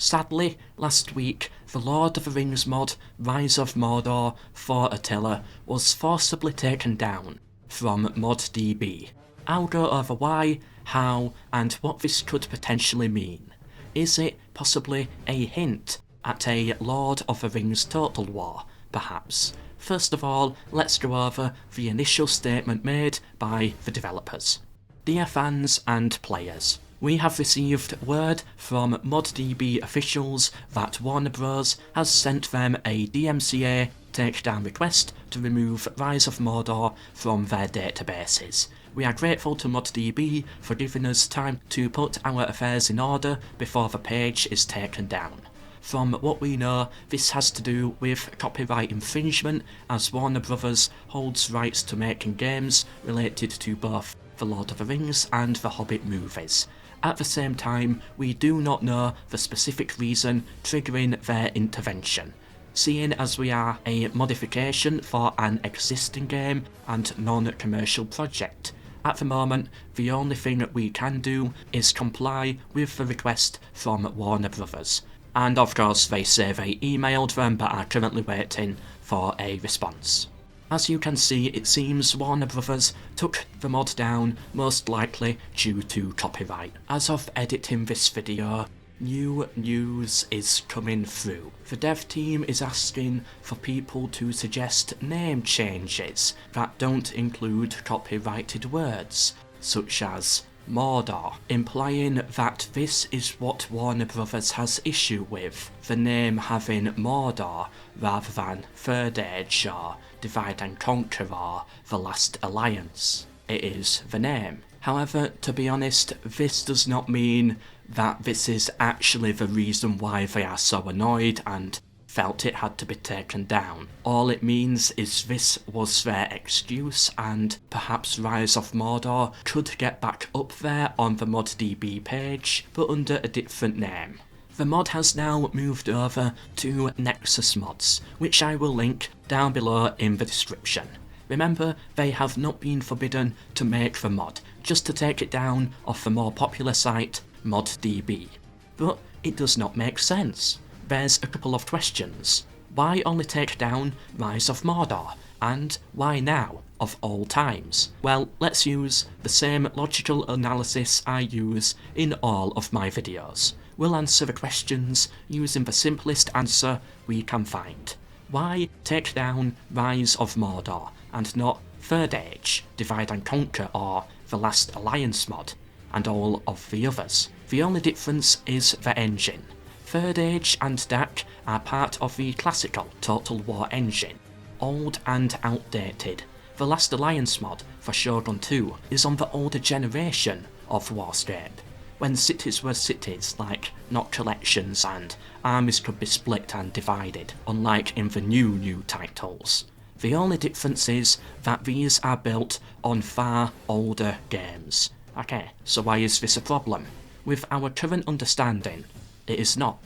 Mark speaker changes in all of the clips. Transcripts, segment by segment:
Speaker 1: Sadly, last week, the Lord of the Rings mod, Rise of Mordor for Attila, was forcibly taken down from Moddb. I'll go over why, how, and what this could potentially mean. Is it possibly a hint at a Lord of the Rings total war, perhaps? First of all, let's go over the initial statement made by the developers. Dear fans and players, we have received word from Moddb officials that Warner Bros. Has sent them a DMCA takedown request to remove Rise of Mordor from their databases. We are grateful to Moddb for giving us time to put our affairs in order before the page is taken down. From what we know, this has to do with copyright infringement, as Warner Bros. Holds rights to making games related to both The Lord of the Rings and The Hobbit movies. At the same time, we do not know the specific reason triggering their intervention. Seeing as we are a modification for an existing game and non-commercial project, at the moment, the only thing we can do is comply with the request from Warner Bros. And of course they say they emailed them but are currently waiting for a response. As you can see, it seems Warner Bros. Took the mod down, most likely due to copyright. As of editing this video, new news is coming through. The dev team is asking for people to suggest name changes that don't include copyrighted words, such as Mordor, implying that this is what Warner Bros. Has issue with, the name having Mordor rather than Third Age or Divide and Conquer or The Last Alliance. It is the name. However, to be honest, this does not mean that this is actually the reason why they are so annoyed and felt it had to be taken down. All it means is this was their excuse, and perhaps Rise of Mordor could get back up there on the Moddb page, but under a different name. The mod has now moved over to Nexus Mods, which I will link down below in the description. Remember, they have not been forbidden to make the mod, just to take it down off the more popular site, Moddb. But it does not make sense. There's a couple of questions. Why only take down Rise of Mordor? And why now, of all times? Well, let's use the same logical analysis I use in all of my videos. We'll answer the questions using the simplest answer we can find. Why take down Rise of Mordor and not Third Age, Divide and Conquer or The Last Alliance mod, and all of the others? The only difference is the engine. Third Age and DAC are part of the classical Total War engine, old and outdated. The Last Alliance mod for Shogun 2 is on the older generation of Warscape, when cities were cities, like not collections, and armies could be split and divided, unlike in the new titles. The only difference is that these are built on far older games. Okay, so why is this a problem? With our current understanding, it is not.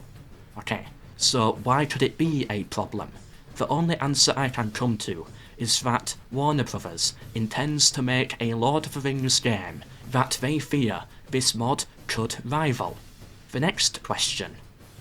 Speaker 1: Okay, so why could it be a problem? The only answer I can come to is that Warner Bros. Intends to make a Lord of the Rings game that they fear this mod could rival. The next question,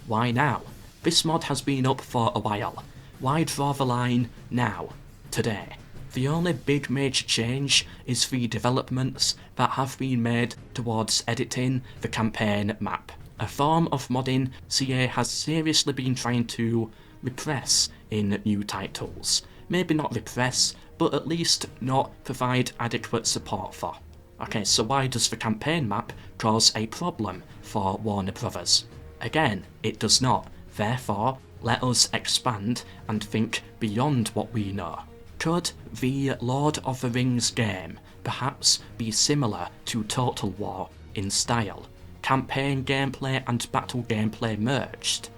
Speaker 1: why now? This mod has been up for a while. Why draw the line now, today? The only big major change is the developments that have been made towards editing the campaign map. A form of modding CA has seriously been trying to repress in new titles. Maybe not repress, but at least not provide adequate support for. Okay, so why does the campaign map cause a problem for Warner Bros? Again, it does not. Therefore, let us expand and think beyond what we know. Could the Lord of the Rings game perhaps be similar to Total War in style? Campaign gameplay and battle gameplay merged.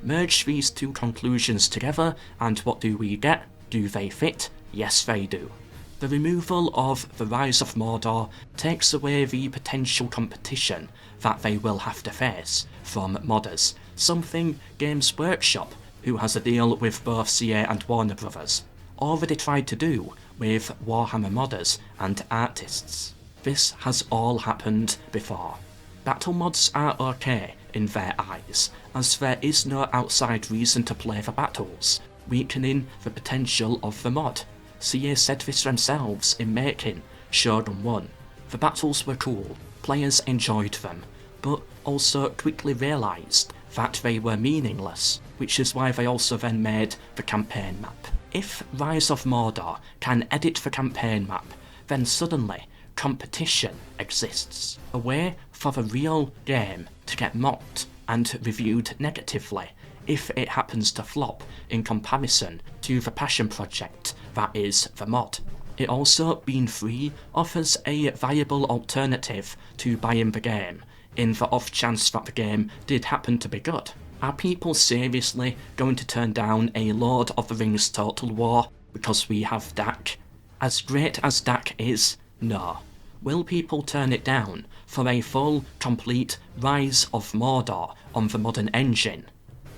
Speaker 1: Merge these two conclusions together, and what do we get? Do they fit? Yes, they do. The removal of the Rise of Mordor takes away the potential competition that they will have to face from modders, something Games Workshop, who has a deal with both CA and Warner Bros., already tried to do with Warhammer modders and artists. This has all happened before. Battle mods are okay, in their eyes, as there is no outside reason to play the battles, weakening the potential of the mod. CA said this themselves in making Shogun 1. The battles were cool, players enjoyed them, but also quickly realised that they were meaningless, which is why they also then made the campaign map. If Rise of Mordor can edit the campaign map, then suddenly competition exists, a way for the real game to get mocked and reviewed negatively if it happens to flop in comparison to the passion project that is the mod. It also, being free, offers a viable alternative to buying the game, in the off chance that the game did happen to be good. Are people seriously going to turn down a Lord of the Rings Total War because we have DAC? As great as DAC is, no. Will people turn it down for a full, complete Rise of Mordor on the modern engine?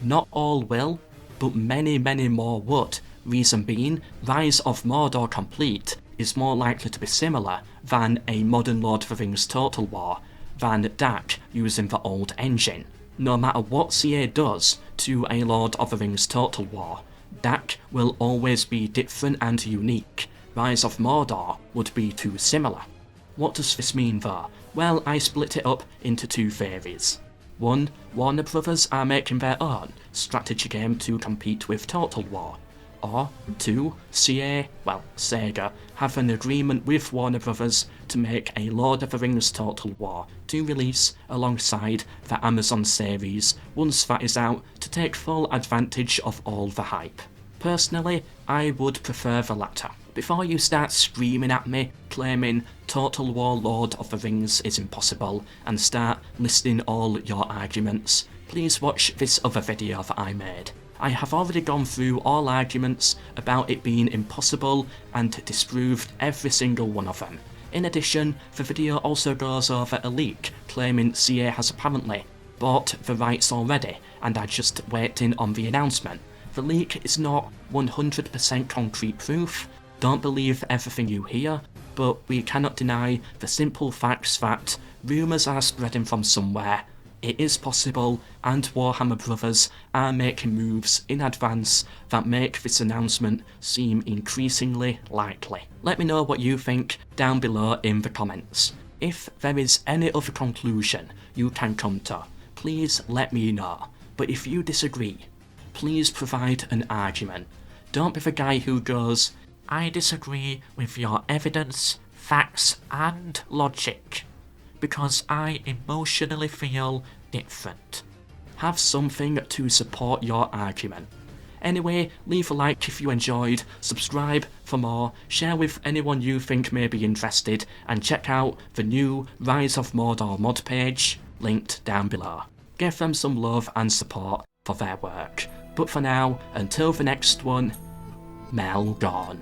Speaker 1: Not all will, but many more would. Reason being, Rise of Mordor Complete is more likely to be similar than a modern Lord of the Rings Total War than DAC using the old engine. No matter what CA does to a Lord of the Rings Total War, DAC will always be different and unique. Rise of Mordor would be too similar. What does this mean though? Well, I split it up into two theories. 1. Warner Brothers are making their own strategy game to compete with Total War. Or 2. Sega have an agreement with Warner Brothers to make a Lord of the Rings Total War to release alongside the Amazon series once that is out to take full advantage of all the hype. Personally, I would prefer the latter. Before you start screaming at me, claiming Total War Lord of the Rings is impossible, and start listing all your arguments, please watch this other video that I made. I have already gone through all arguments about it being impossible and disproved every single one of them. In addition, the video also goes over a leak claiming CA has apparently bought the rights already and are just waiting on the announcement. The leak is not 100% concrete proof. Don't believe everything you hear, but we cannot deny the simple facts that rumours are spreading from somewhere. It is possible, and Warhammer Brothers are making moves in advance that make this announcement seem increasingly likely. Let me know what you think down below in the comments. If there is any other conclusion you can come to, please let me know. But if you disagree, please provide an argument. Don't be the guy who goes, "I disagree with your evidence, facts and logic, because I emotionally feel different." Have something to support your argument. Anyway, leave a like if you enjoyed, subscribe for more, share with anyone you think may be interested, and check out the new Rise of Mordor mod page, linked down below. Give them some love and support for their work. But for now, until the next one, MELKOR.